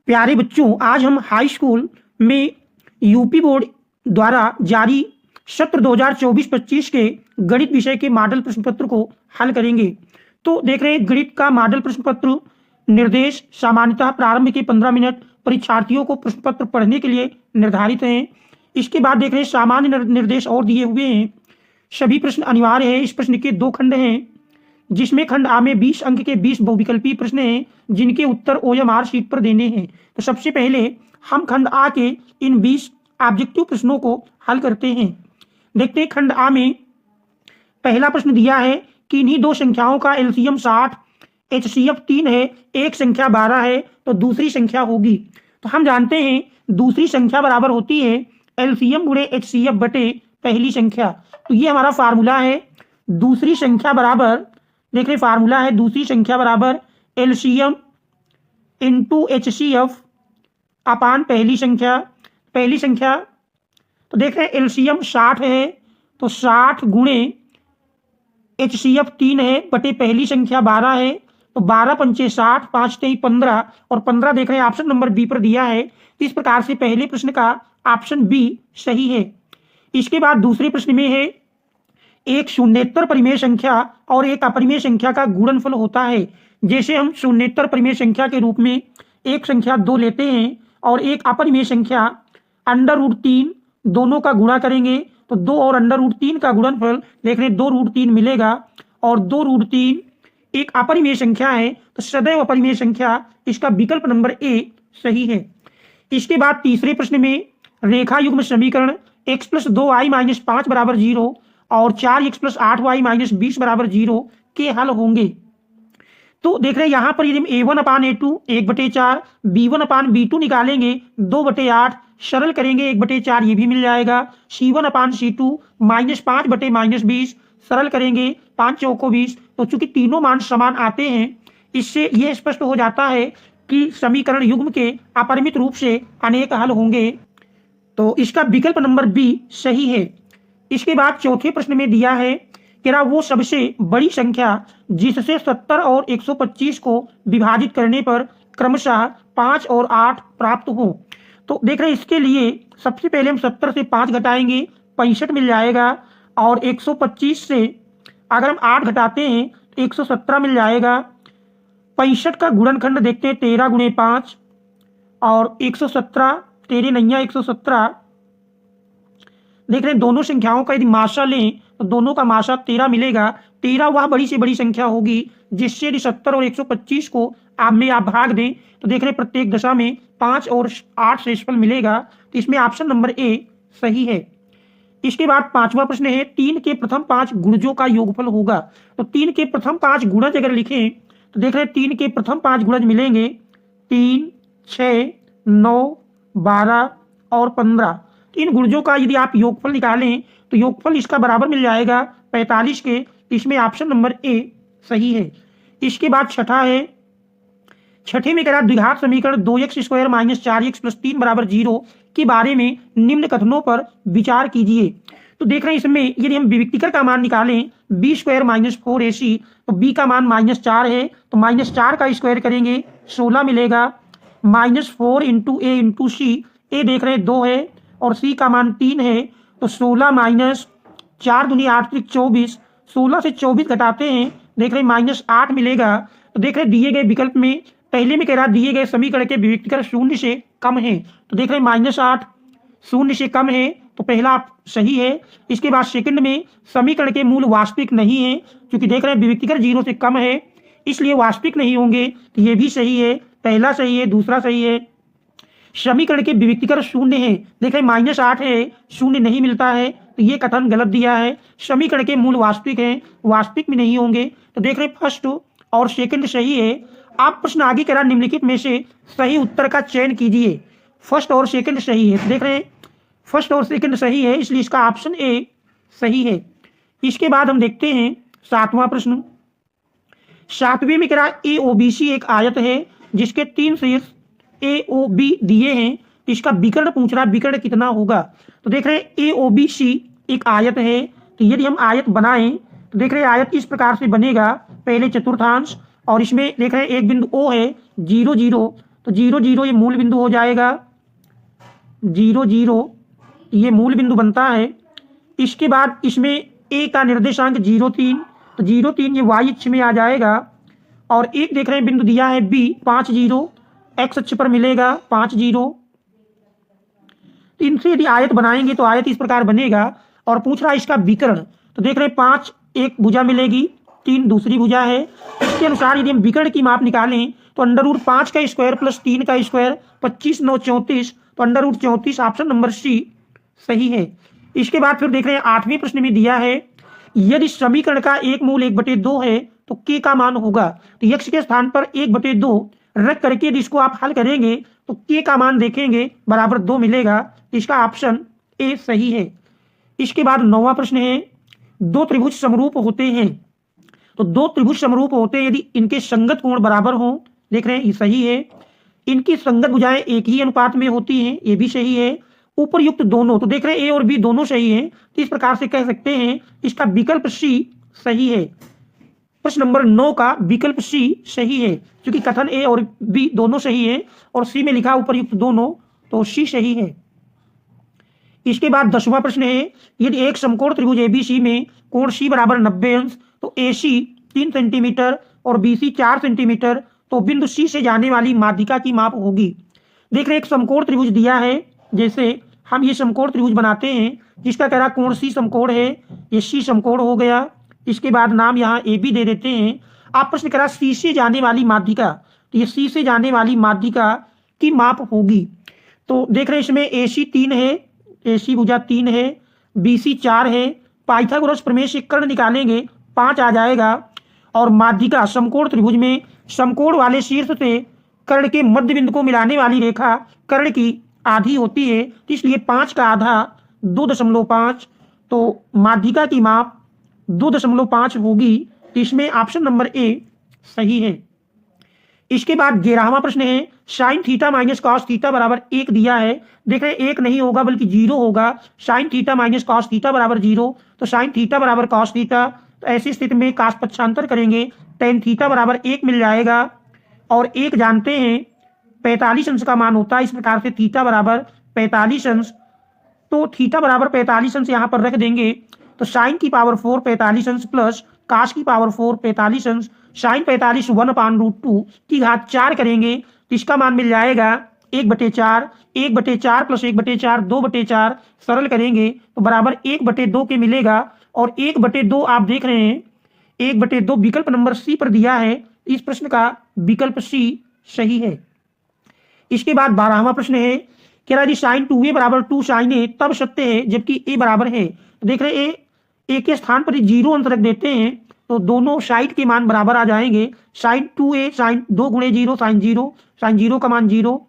प्यारे बच्चों, आज हम हाई स्कूल में यूपी बोर्ड द्वारा जारी सत्र 2024-25 के गणित विषय के मॉडल प्रश्न पत्र को हल करेंगे। तो देख रहे हैं गणित का मॉडल प्रश्न पत्र निर्देश सामान्यतः प्रारंभ के 15 मिनट परीक्षार्थियों को प्रश्न पत्र पढ़ने के लिए निर्धारित हैं। इसके बाद देख रहे हैं सामान्य निर्देश और दिए हुए हैं। सभी प्रश्न अनिवार्य है। इस प्रश्न के 2 खंड हैं, जिसमें खंड आ में 20 अंक के 20 बहुविकल्पीय प्रश्न हैं, जिनके उत्तर OMR शीट पर देने हैं। तो सबसे पहले हम खंड आ के इन 20 ऑब्जेक्टिव प्रश्नों को हल करते हैं। देखते हैं खंड आ में पहला प्रश्न दिया है कि इन्हीं दो संख्याओं का एलसीएम 60, HCF 3 है, एक संख्या 12 है, तो दूसरी संख्या होगी। तो हम जानते हैं दूसरी संख्या बराबर होती है एलसीएम गुणे HCF बटे पहली संख्या। तो ये हमारा फार्मूला है। दूसरी संख्या बराबर देख रहे फार्मूला है, दूसरी संख्या बराबर एलसीएम इंटू HCF अपान पहली संख्या। पहली संख्या तो देख रहे हैं एलसीएम 60 है, तो 60 गुणे HCF 3 है बटे पहली संख्या 12 है, तो 12 पंचे 60, 5 तेई 15 और 15 देख रहे हैं ऑप्शन नंबर बी पर दिया है। इस प्रकार से पहले प्रश्न का ऑप्शन बी सही है। इसके बाद दूसरे प्रश्न में है एक शून्येतर परिमेय संख्या और एक अपरिमेय संख्या का गुणनफल होता है। जैसे हम शून्येतर परिमेय संख्या के रूप में एक संख्या 2 लेते हैं और एक अपरिमेय संख्या √3 दोनों का गुणा करेंगे, तो 2 और √3 का गुणनफल देख रहे हैं 2√3 मिलेगा, और 2√3 एक अपरिमेय संख्या है, तो सदैव अपरिमेय संख्या, इसका विकल्प नंबर ए सही है। इसके बाद तीसरे प्रश्न में रेखा युग्म समीकरण x + 2y - 5 = 0 और 4x + 8y - 20 = 0 के हल होंगे। तो देख रहे हैं यहाँ पर यदि हम a1/a2 1/4, b1/b2 निकालेंगे 2/8, सरल करेंगे 1/4 ये भी मिल जाएगा। c1/c2 -5 बटे -20 सरल करेंगे 5 चौको 20। तो चूंकि तीनों मान समान आते हैं, इससे यह स्पष्ट हो जाता है कि समीकरण युग्म के अपरिमित रूप से अनेक हल होंगे। तो इसका विकल्प नंबर बी सही है। इसके बाद चौथे प्रश्न में दिया है कि वो सबसे बड़ी संख्या जिससे 70 और 125 को विभाजित करने पर क्रमशः 5 और 8 प्राप्त हो। तो देख रहे हैं इसके लिए सबसे पहले हम 70 से 5 घटाएंगे, 65 मिल जाएगा, और 125 से अगर हम 8 घटाते हैं तो 117 मिल जाएगा। 65 का गुणनखंड देखते हैं 13 गुणे 5 और 117 13 नैया 117। देख रहे हैं दोनों संख्याओं का यदि माशा लें तो दोनों का माशा 13 मिलेगा। 13 वह बड़ी से बड़ी संख्या होगी जिससे यदि 70 और 125 को आप में आप भाग दें तो देख रहे हैं प्रत्येक दशा में 5 और 8 शेषफल मिलेगा। तो इसमें ऑप्शन नंबर ए सही है। इसके बाद पांचवा प्रश्न है 3 के प्रथम 5 गुणजों का योगफल होगा। तो 3 के प्रथम 5 गुणज अगर लिखें तो देख रहे हैं 3 के प्रथम 5 गुणज मिलेंगे 3, 6, 9, 12 और 15। इन गुणजों का यदि आप योगफल निकालें तो योगफल इसका बराबर मिल जाएगा 45 के। इसमें ऑप्शन नंबर ए सही है। इसके बाद छठा है, छठे में कह रहा द्विघात समीकरण 2x² - 4x + 3 = 0 के बारे में निम्न कथनों पर विचार कीजिए। तो देख रहे हैं इसमें यदि हम विविक्तिकर का मान निकालें b² - 4ac, तो b का मान -4 है, तो -4 का स्क्वायर करेंगे 16 मिलेगा। -4 × a × c, a देख रहे हैं 2 है और c का मान 3 है, तो 16 - 4 दूनी 8 × 24, 16 से 24 घटाते हैं देख रहे हैं -8 मिलेगा। तो देख रहे हैं दिए गए विकल्प में पहले में कह रहा दिए गए समीकरण के विविक्तिकर 0 से कम है, तो देख रहे हैं -8 0 से कम है, तो पहला सही है। इसके बाद सेकंड में समीकरण के मूल वास्तविक नहीं है, क्योंकि देख रहे हैं विविक्तिकर 0 से कम है इसलिए वास्तविक नहीं होंगे, तो ये भी सही है। पहला सही है, दूसरा सही है। समीकरण के विविक्तिकर 0 है, देख रहे हैं -8 है, 0 नहीं मिलता है, तो ये कथन गलत दिया है। समीकरण के मूल वास्तविक हैं, वास्तविक में नहीं होंगे, तो देख रहे हैं फर्स्ट और सेकंड सही है। आप प्रश्न आगे कह रहा निम्नलिखित में से सही उत्तर का चयन कीजिए। फर्स्ट और सेकंड सही है, तो देख रहे हैं फर्स्ट और सेकंड सही है, इसलिए इसका ऑप्शन ए सही है। इसके बाद हम देखते हैं 7वां प्रश्न। 7वें में कह रहा AOBC एक आयत है जिसके 3 शीर्ष AOB दिए हैं, तो इसका विकर्ण पूछ रहा है, विकर्ण कितना होगा। तो देख रहे हैं AOBC एक आयत है, तो यदि हम आयत बनाएं तो देख रहे हैं आयत इस प्रकार से बनेगा। पहले चतुर्थांश और इसमें देख रहे हैं एक बिंदु O है 0 0, तो 0 0 ये मूल बिंदु हो जाएगा, 0 0 ये मूल बिंदु बनता है। इसके बाद इसमें ए का निर्देशांक 0 3, तो 0 3 ये वाई अक्ष में आ जाएगा। और एक देख रहे हैं बिंदु दिया है बी 5 0, एक्स अक्ष पर मिलेगा 5 0। इनसे यदि आयत बनाएंगे तो आयत इस प्रकार बनेगा। और पूछ रहा है इसका विकर्ण, तो देख रहे हैं 5 एक भुजा मिलेगी, 3 दूसरी भुजा है। इसके अनुसार यदि हम विकर्ण की माप निकालें तो √5 का स्क्वायर प्लस 3 का स्क्वायर 25 9 34, तो √34 ऑप्शन नंबर सी सही है। इसके बाद फिर देख रहे हैं 8वें प्रश्न में दिया है यदि समीकरण का एक मूल 1/2 है तो के का मान होगा। तो x के स्थान पर 1/2 रख करके यदि इसको आप हल करेंगे तो के का मान देखेंगे बराबर 2 मिलेगा। इसका ऑप्शन ए सही है। इसके बाद 9वां प्रश्न है, दो त्रिभुज समरूप होते हैं, तो दो त्रिभुज समरूप होते हैं यदि इनके संगत कोण बराबर हों। देख रहे हैं ये सही है। इनकी संगत भुजाएं एक ही अनुपात में होती हैं, ये भी सही है। उपरयुक्त दोनों, तो देख रहे हैं ए और बी दोनों सही हैं, तो इस प्रकार से कह सकते हैं इसका विकल्प सी सही है। प्रश्न नंबर 9 का विकल्प सी सही है, क्योंकि कथन ए और बी दोनों सही है और सी में लिखा उपरयुक्त दोनों, तो सी सही है। इसके बाद 10वां प्रश्न है, यदि एक समकोण त्रिभुज एबीसी में कोण सी बराबर 90 अंश, तो एसी 3 सेंटीमीटर और बीसी 4 सेंटीमीटर, तो बिंदु सी से जाने वाली माध्यिका की माप होगी। देख रहे हैं एक समकोण त्रिभुज दिया है, जैसे हम ये समकोण त्रिभुज बनाते हैं जिसका कह रहा कोण सी समकोण है, ये सी समकोण हो गया। इसके बाद नाम यहाँ ए बी दे देते हैं। आप प्रश्न करा सी से जाने वाली माध्यिका, तो ये सी से जाने वाली माध्यिका की माप होगी। तो देख रहे हैं इसमें ए सी 3 है, ए सी भुजा 3 है, बी सी 4 है। पाइथागोरस प्रमेय से कर्ण निकालेंगे 5 आ जाएगा। और माध्यिका समकोण त्रिभुज में समकोण वाले शीर्ष से कर्ण के मध्य बिंदु को मिलाने वाली रेखा कर्ण की आधी होती है, तो इसलिए 5 का आधा 2.5, तो माध्यिका की माप 2.5 होगी। तो इसमें ऑप्शन नंबर ए सही है। इसके बाद 11वां प्रश्न है, sine theta minus cos theta बराबर 1 दिया है। देख रहे हैं 1 नहीं होगा बल्कि 0 होगा। Sine theta minus cos theta बराबर 0, तो साइन थीटा बराबर कॉस थीटा, तो ऐसी स्थिति में काश पक्षांतर करेंगे टेन थीटा बराबर 1 मिल जाएगा। और 1 जानते हैं 45 अंश का मान होता है, इस प्रकार से थीटा बराबर 45 अंश, तो थीटा बराबर 45 अंश यहाँ पर रख देंगे। तो साइन की पावर 4 45 अंश प्लस काश की पावर 4 45 अंश, साइन 45 1/√2 की घात 4 करेंगे तो इसका मान मिल जाएगा 1/4, 1/4 प्लस 1/4 2/4, सरल करेंगे तो बराबर 1/2 के मिलेगा। और 1/2 आप देख रहे हैं 1/2 विकल्प नंबर सी पर दिया है। इस प्रश्न का विकल्प सी सही है। इसके बाद 12वां प्रश्न है, कह रहा है साइन 2a बराबर 2 साइन ए तब सत्य है जबकि ए बराबर है। तो देख रहे हैं ए के स्थान पर 0 अंश रख देते हैं तो दोनों साइड के मान बराबर आ जाएंगे। साइन 2a साइन 2 गुणे 0 साइन 0, साइन 0 का मान 0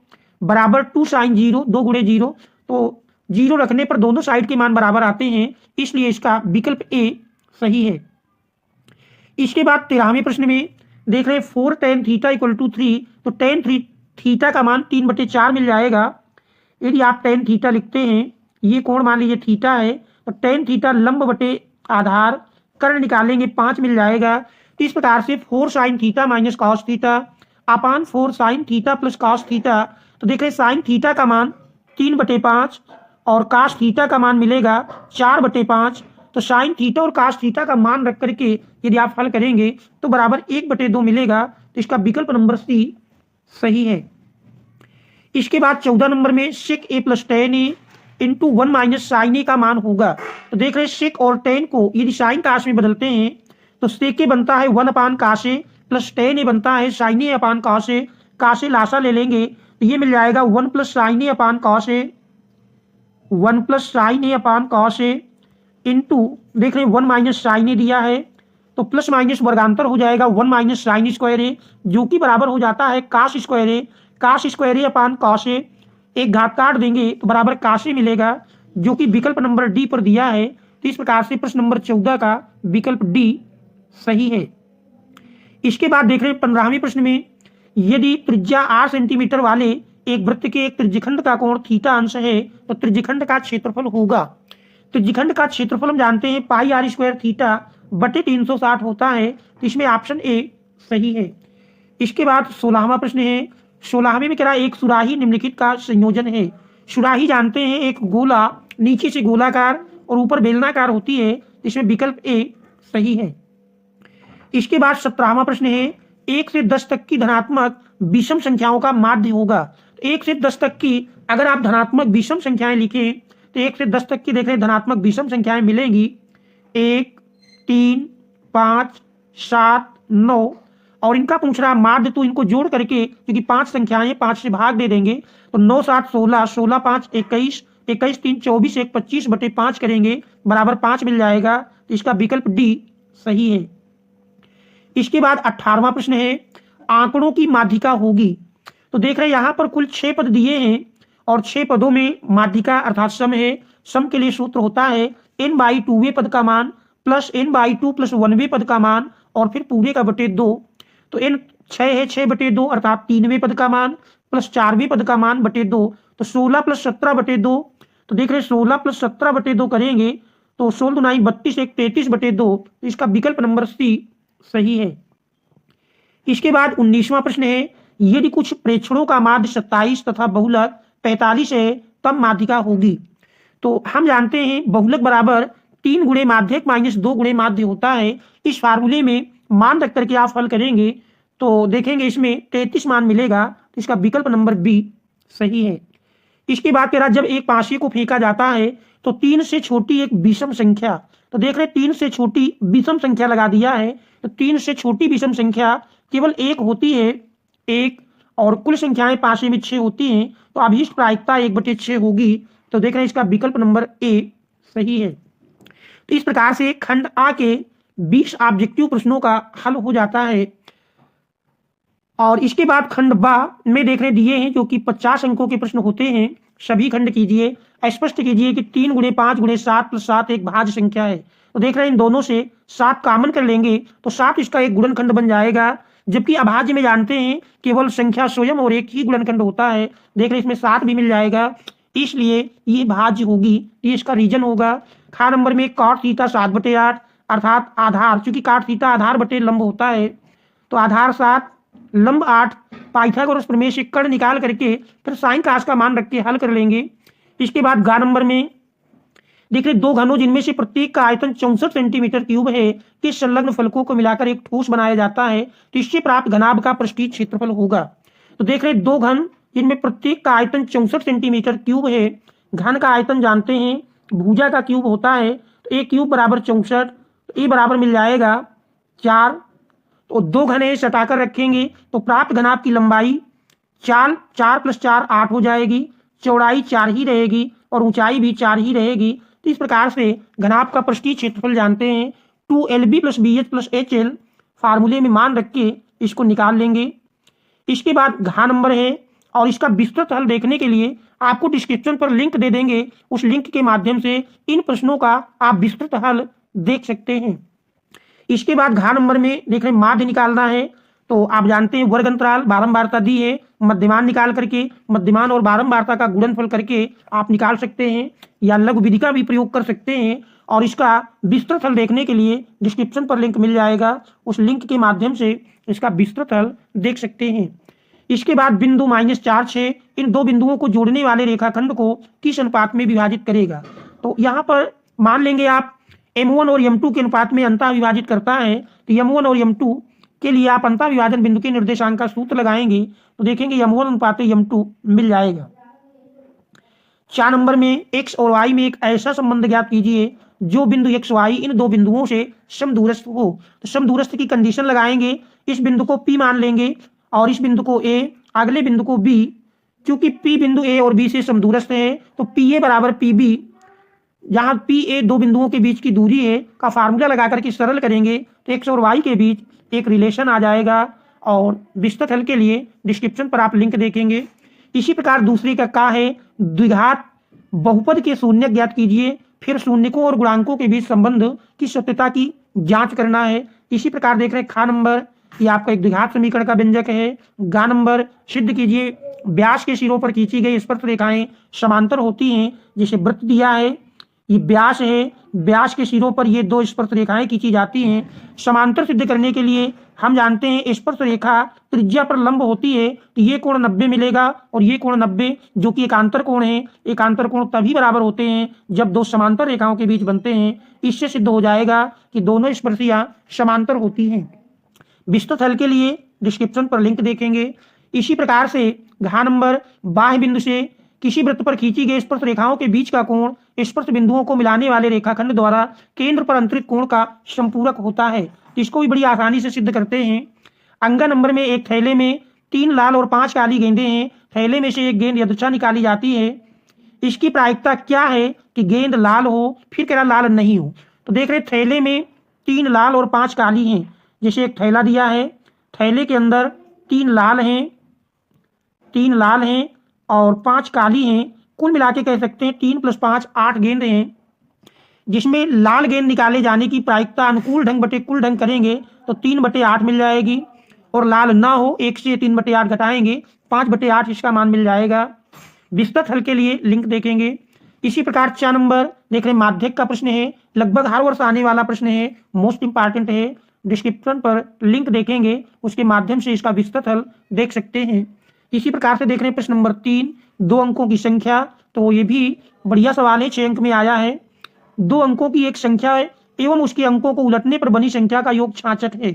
बराबर 2 साइन 0 2 गुणे 0, तो 0 रखने पर दोनों साइड के मान बराबर आते हैं, इसलिए इसका विकल्प ए सही है। इसके बाद 13वें प्रश्न में देख रहे हैं 4 tan थीटा इक्वल टू 3, तो tan थीटा का मान 3/4 मिल जाएगा। यदि आप tan थीटा लिखते हैं, ये कोण मान लीजिए थीटा है, तो tan थीटा लंब बटे आधार कर्ण निकालेंगे 5 मिल जाएगा। तो इस प्रकार से 4 sine theta minus cos theta upon 4 sine theta plus cos theta, तो देख रहे साइन थीटा का मान 3/5 और कॉस थीटा का मान मिलेगा 4/5। तो साइन थीटा और कॉस थीटा का मान रख करके यदि आप हल करेंगे तो बराबर 1/2 मिलेगा। तो इसका विकल्प नंबर सी सही है। इसके बाद 14 नंबर में सेक ए प्लस tan ए इंटू 1 माइनस साइन ए का मान होगा। तो देख रहे हैं सेक और tan को यदि साइन काश में बदलते हैं तो सेक ए बनता है 1/cos ए प्लस tan ए बनता है साइन ए अपान cos ए। cos ए लासा ले लेंगे तो ये मिल जाएगा 1 प्लस साइन ए अपान cos ए, 1 प्लस साइन ए अपान cos ए इंटू देख रहे हैं 1 माइनस साइन ए दिया है तो प्लस माइनस वर्गांतर हो जाएगा 1 माइनस साइन स्क्वायर ए, जो कि बराबर हो जाता है cos स्क्वायर ए। cos स्क्वायर ए अपान cos ए, एक घात काट देंगे तो बराबर cos ए मिलेगा, जो कि विकल्प नंबर डी पर दिया है। तो इस प्रकार से प्रश्न नंबर 14 का विकल्प डी सही है। इसके बाद देख रहे हैं 15वें प्रश्न में, यदि त्रिज्या 8 सेंटीमीटर वाले एक वृत्त के एक त्रिज्यखंड का कोण थीटा अंश है तो त्रिज्यखंड का क्षेत्रफल होगा। त्रिज्यखंड का क्षेत्रफल हम जानते हैं पाई आर स्क्वायर थीटा बटे 360 होता है, तो इसमें ऑप्शन ए सही है। इसके बाद 16वां प्रश्न है, 16वें में कह रहा है एक सुराही निम्नलिखित का संयोजन है। सुराही जानते हैं एक गोला, नीचे से गोलाकार और ऊपर बेलनाकार होती है, इसमें विकल्प ए सही है। इसके बाद 17वां प्रश्न है 1 से 10 तक की धनात्मक विषम संख्याओं का माध्य होगा। 1 से 10 तक की अगर आप धनात्मक विषम संख्याएं लिखें तो 1 से 10 तक की देख रहे धनात्मक विषम संख्याएं मिलेंगी 1, 3, 5, 7, 9 और इनका पूछ रहा माध्य, तो इनको जोड़ करके क्योंकि 5 संख्याएं 5 से भाग दे देंगे तो 9 7 16, 16 5 21, 21 3 24, 1 25 बटे 5 करेंगे बराबर 5 मिल जाएगा। तो इसका विकल्प डी सही है। इसके बाद 18वां प्रश्न है आंकड़ों की माध्यिका होगी। तो देख रहे हैं यहाँ पर कुल 6 पद दिए हैं और 6 पदों में माध्यिका अर्थात सम है। सम के लिए सूत्र होता है n/2वें पद का मान प्लस n/2 प्लस 1वें पद का मान और फिर पूरे का बटे 2। तो n 6 है, 6 बटे 2 अर्थात 3वें पद का मान प्लस 4वें पद का मान बटे 2, तो 16 प्लस 17 बटे 2। तो देख रहे 16 प्लस 17 बटे 2 करेंगे तो 16 दूनी 32, 1 33 बटे 2। तो इसका विकल्प नंबर सी सही है। इसके बाद 19वां प्रश्न है यदि कुछ प्रेक्षणों का माध्य 27 तथा बहुलक 45 है तब माध्यिका होगी। तो हम जानते हैं बहुलक बराबर 3 गुणे माध्यक माइनस 2 गुणे माध्य होता है। इस फार्मूले में मान रख करके आप हल करेंगे तो देखेंगे इसमें 33 मान मिलेगा। तो इसका विकल्प नंबर बी सही है। इसके बाद कह रहा जब एक पांचे को फेंका जाता है तो 3 से छोटी एक विषम संख्या, तो देख रहे 3 से छोटी विषम संख्या लगा दिया है। तो 3 से छोटी विषम संख्या केवल एक होती है, एक, और कुल संख्याएं पांचे में 6 होती हैं। तो अभीष्ट प्रायिकता 1/6 होगी। तो देख रहे हैं इसका विकल्प नंबर ए सही है। तो इस प्रकार से खंड आ के 20 ऑब्जेक्टिव प्रश्नों का हल हो जाता है। और इसके बाद खंड बा में देख रहे दिए हैं जो कि 50 अंकों के प्रश्न होते हैं। सभी खंड कीजिए, स्पष्ट कीजिए कि 3 गुणे 5 गुणे 7 प्लस 7 एक भाज्य संख्या है। तो देख रहे हैं इन दोनों से 7 कॉमन कर लेंगे तो 7 इसका एक गुणनखंड बन जाएगा, जबकि अभाज्य में जानते हैं केवल संख्या स्वयं और एक ही गुणनखंड होता है। देख रहे हैं इसमें 7 भी मिल जाएगा, इसलिए ये भाज्य होगी, ये इसका रीजन होगा। खा नंबर में cot थीटा 7/8 अर्थात आधार, चूंकि cot थीटा आधार बटे लंब होता है तो आधार 7 लंब 8, पाइथागोरस प्रमेय से कर्ण निकाल करके फिर साइन कास का मान रख के हल कर लेंगे। इसके बाद गा नंबर में देख रहे 2 घनों जिनमें से प्रत्येक का आयतन 64 सेंटीमीटर क्यूब है कि संलग्न फलकों को मिलाकर एक ठोस बनाया जाता है तो इससे प्राप्त घनाभ का पृष्ठीय क्षेत्रफल होगा। तो देख रहे 2 घन जिनमें प्रत्येक का आयतन 64 सेंटीमीटर क्यूब है। घन का आयतन जानते हैं भुजा का क्यूब होता है, तो ए क्यूब बराबर 64, तो ए बराबर मिल जाएगा 4। तो 2 घने सटाकर रखेंगे तो प्राप्त घनाभ की लंबाई 4 + 4 8 हो जाएगी, चौड़ाई 4 ही रहेगी और ऊंचाई भी 4 ही रहेगी। तो इस प्रकार से घनाभ का पृष्ठीय क्षेत्रफल जानते हैं 2LB + BH + HL फार्मूले में मान रख के इसको निकाल लेंगे। इसके बाद घा नंबर है और इसका विस्तृत हल देखने के लिए आपको डिस्क्रिप्शन पर लिंक दे देंगे, उस लिंक के माध्यम से इन प्रश्नों का आप विस्तृत हल देख सकते हैं। इसके बाद घा नंबर में देख रहे माध्य निकालना है तो आप जानते हैं वर्ग अंतराल बारंबारता दी है, मध्यमान निकाल करके मध्यमान और बारंबारता का गुणनफल करके आप निकाल सकते हैं या लघु विधि का भी प्रयोग कर सकते हैं। और इसका विस्तृत हल देखने के लिए डिस्क्रिप्शन पर लिंक मिल जाएगा, उस लिंक के माध्यम से इसका विस्तृत हल देख सकते हैं। इसके बाद बिंदु -4 6 इन 2 बिंदुओं को जोड़ने वाले रेखाखंड को किस अनुपात में विभाजित करेगा। तो यहाँ पर मान लेंगे आप M1 और M2 के अनुपात में अंतः विभाजित करता है, तो M1 और M2 के लिए आप अंतः विभाजन बिंदु के निर्देशांक का सूत्र लगाएंगे तो देखेंगे M1 अनुपात M2 मिल जाएगा। 4 नंबर में x और y में एक ऐसा संबंध ज्ञात कीजिए जो बिंदु x y इन 2 बिंदुओं से समदूरस्थ हो। तो समदूरस्थ की कंडीशन लगाएंगे, इस बिंदु को P मान लेंगे और इस बिंदु को A, अगले बिंदु को B। क्योंकि P बिंदु A और B से समदूरस्थ है तो PA बराबर PB, जहां PA 2 बिंदुओं के बीच की दूरी है का फार्मूला लगा करके सरल करेंगे तो x और y के बीच एक रिलेशन आ जाएगा। और विस्तृत हल के लिए डिस्क्रिप्शन पर आप लिंक देखेंगे। इसी प्रकार दूसरी का है द्विघात बहुपद के शून्य ज्ञात कीजिए, फिर शून्यकों और गुणांकों के बीच संबंध की सत्यता की जांच करना है। इसी प्रकार देख रहे हैं खा नंबर ये आपका एक द्विघात समीकरण का व्यंजक है। गा नंबर सिद्ध कीजिए व्यास के सिरों पर खींची गई स्पर्श रेखाएं समांतर होती हैं। जैसे वृत्त दिया है ये व्यास है व्यास के सिरों पर ये दो स्पर्श रेखाएं खींची जाती हैं। समांतर सिद्ध करने के लिए हम जानते हैं स्पर्श रेखा त्रिज्या पर लंब होती है तो ये कोण 90 मिलेगा और ये कोण 90 जो कि एकांतर कोण है। एकांतर कोण तभी बराबर होते हैं जब दो समांतर रेखाओं के बीच बनते हैं। इससे सिद्ध हो जाएगा कि दोनों स्पर्शियां समांतर होती हैं। विस्तृत हल के लिए डिस्क्रिप्शन पर लिंक देखेंगे। इसी प्रकार से घ नंबर बाह्य बिंदु से किसी वृत्त पर खींची गई स्पर्श रेखाओं के बीच का कोण स्पर्श बिंदुओं को मिलाने वाले रेखाखंड द्वारा केंद्र पर अंतरित कोण का संपूरक होता है। इसको भी बड़ी आसानी से सिद्ध करते हैं। अंगा नंबर में एक थैले में 3 लाल और 5 काली गेंदें हैं। थैले में से एक गेंद यदृच्छा निकाली जाती है। इसकी प्रायिकता क्या है कि गेंद लाल हो, फिर कह रहा लाल नहीं हो। तो देख रहे थैले में 3 लाल और 5 काली हैं। जैसे एक थैला दिया है, थैले के अंदर 3 लाल हैं और 5 काली हैं। कुल मिला के कह सकते हैं 3 + 5 8 गेंद हैं, जिसमें लाल गेंद निकाले जाने की प्रायिकता अनुकूल ढंग बटे कुल ढंग करेंगे तो 3/8 मिल जाएगी। और लाल ना हो 1 से 3/8 घटाएंगे 5/8 इसका मान मिल जाएगा। विस्तृत हल के लिए लिंक देखेंगे। इसी प्रकार 4 नंबर देख रहे माध्यक का प्रश्न है। लगभग हर वर्ष आने वाला प्रश्न है, मोस्ट इंपॉर्टेंट है। डिस्क्रिप्शन पर लिंक देखेंगे, उसके माध्यम से इसका विस्तृत हल देख सकते हैं। इसी प्रकार से देख रहे हैं प्रश्न नंबर 3, 2 अंकों की संख्या। तो ये भी बढ़िया सवाल है, 6 अंक में आया है। 2 अंकों की एक संख्या है एवं उसके अंकों को उलटने पर बनी संख्या का योग 66 है।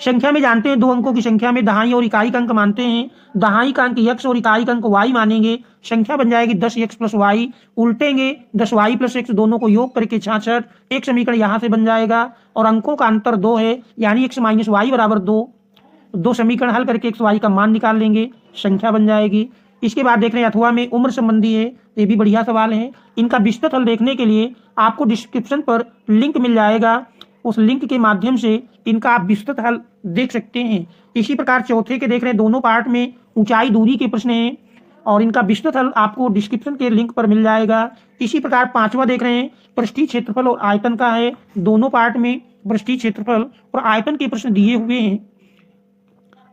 संख्या में जानते हैं 2 अंकों की संख्या में दहाई और इकाई का अंक मानते हैं। दहाई का अंक x और इकाई का अंक y मानेंगे। संख्या बन जाएगी 10x + y। उल्टेंगे 10y + x, दोनों को योग करके 66। एक समीकरण यहाँ से बन जाएगा। और अंकों का अंतर 2 है, यानी x - y = 2। 2 समीकरण हल करके x y का मान निकाल लेंगे, संख्या बन जाएगी। इसके बाद देख रहे हैं अथवा में उम्र संबंधी है, ये भी बढ़िया सवाल है। इनका विस्तृत हल देखने के लिए आपको डिस्क्रिप्शन पर लिंक मिल जाएगा, उस लिंक के माध्यम से इनका आप विस्तृत हल देख सकते हैं। इसी प्रकार चौथे के देख रहे हैं दोनों पार्ट में ऊंचाई दूरी के प्रश्न हैं और इनका विस्तृत हल आपको डिस्क्रिप्शन के लिंक पर मिल जाएगा। इसी प्रकार 5वां देख रहे हैं पृष्ठीय क्षेत्रफल और आयतन का है। दोनों पार्ट में पृष्ठीय क्षेत्रफल और आयतन के प्रश्न दिए हुए हैं।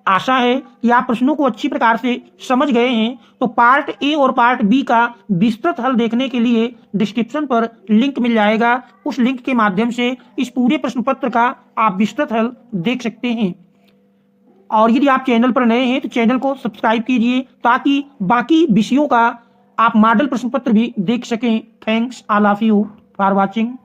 आशा है कि आप प्रश्नों को अच्छी प्रकार से समझ गए हैं। तो पार्ट ए और पार्ट बी का विस्तृत हल देखने के लिए डिस्क्रिप्शन पर लिंक मिल जाएगा। उस लिंक के माध्यम से इस पूरे प्रश्न पत्र का आप विस्तृत हल देख सकते हैं। और यदि आप चैनल पर नए हैं तो चैनल को सब्सक्राइब कीजिए ताकि बाकी विषयों का आप मॉडल प्रश्न पत्र भी देख सकें। Thanks all of you for watching.